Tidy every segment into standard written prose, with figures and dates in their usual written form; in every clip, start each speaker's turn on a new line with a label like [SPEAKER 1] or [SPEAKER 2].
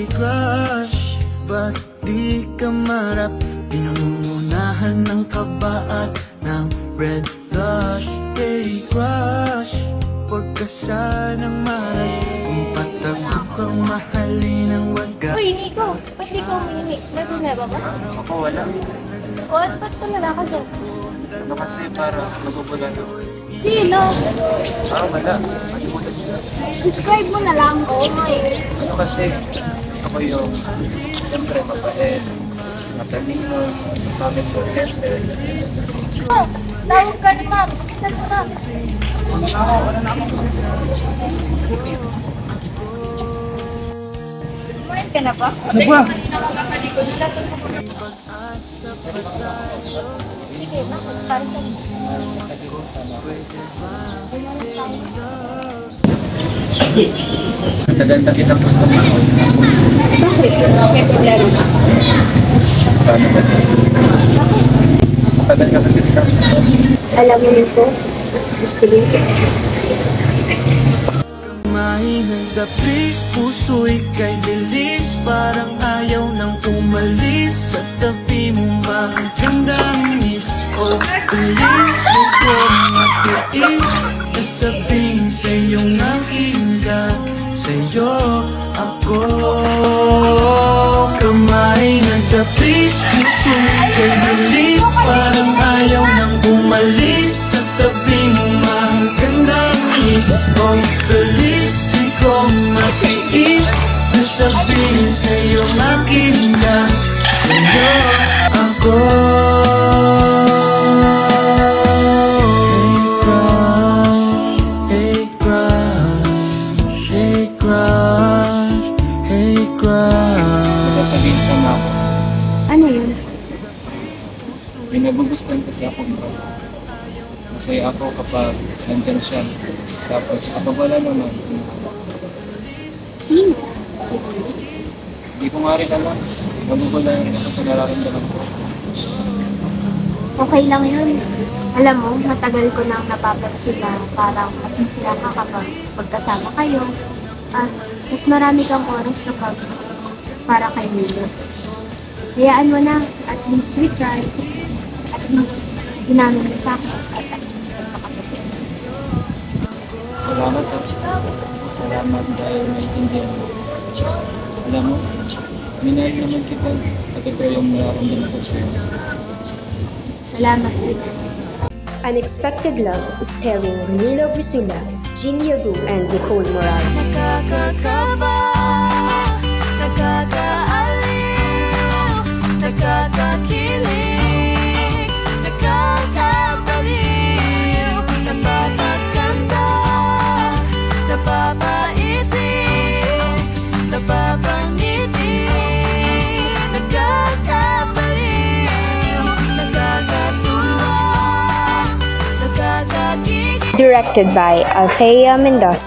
[SPEAKER 1] Hey crush, ba't di ka marap? Pinangungunahan ng kaba at ng red flush. Hey crush, huwag ka sanang maras. Kung patapos kang mahalin ng waga.
[SPEAKER 2] Uy, Nico! Ba't di ka umihi? May problema ba?
[SPEAKER 3] Ako wala.
[SPEAKER 2] O, ba't tumala ka dyan?
[SPEAKER 3] Ano kasi para magugulan ako.
[SPEAKER 2] Sino?
[SPEAKER 3] Wala. Malimutan niyo.
[SPEAKER 2] Describe mo na lang. Oo nga eh.
[SPEAKER 3] Ano kasi, gusto ko yung, siyempre, mapait, matalino, pamit ko,
[SPEAKER 2] Oh, tawag ka na ma'am. Isan mo na. Kumain ka na ba?
[SPEAKER 3] Ano ba?
[SPEAKER 2] Sige, bakit? Para sa
[SPEAKER 3] Tagal na kitang gusto mo.
[SPEAKER 2] Bakit? May problema.
[SPEAKER 3] Paano ba? Tagal ka kasi kitang gusto.
[SPEAKER 2] Alam mo nito, gusto rin ko.
[SPEAKER 1] Mahinag please, puso'y kay bilis. Parang ayaw nang umalis. Sa tabi mo magandang miss. O bilis, huwag ko matiis. Nasabihin sa'yo nakinggan. Sa'yo ako. Kamay na please, puso'y kay bilis. Parang ayaw nang umalis. Sa tabi mo magandang miss. O bilis, di ko matiis. Nasabihin sa'yo makinggan. Sa'yo ako. Hey crush, hey crush, hey crush.
[SPEAKER 3] Sabihin sa mga ako,
[SPEAKER 2] Ano yun?
[SPEAKER 3] may nagugustuhan kasi ako. Masaya ako kapag nandyan siya. Tapos kapag wala naman,
[SPEAKER 2] Sino? Si Rudy.
[SPEAKER 3] hindi ko nga rin alam. Magugulan rin ako sa nararamdaman ko.
[SPEAKER 2] Okay lang yun. Alam mo, matagal ko nang napapansin na parang mas masaya ka kapag pagkasama kayo. At mas marami kang oras kapag para kay Milo. Hayaan mo na, at least we tried. At least ginamit mo sa akin. At least nagpakatapos.
[SPEAKER 3] Salamat ha. Salamat dahil naiintindihan mo. Alam mo, minahal naman kita at ito yung nararamdaman ko sa'yo.
[SPEAKER 2] Salamat din.
[SPEAKER 4] Unexpected Love is starring Ronilo Brisula, Jean Yagu, and Nicole Moral.
[SPEAKER 5] Nakakakaba, nakakaaliw, nakakakilig, nakakabaliw, napapaganda, napapaisip, napapangiti, nakakabaliw, nakakatuwa, nakakakigil.
[SPEAKER 4] Directed by Althea Mendoza.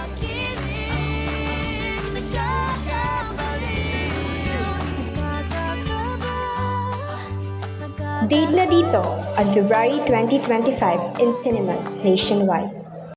[SPEAKER 4] Date na dito on February 2025 in cinemas nationwide.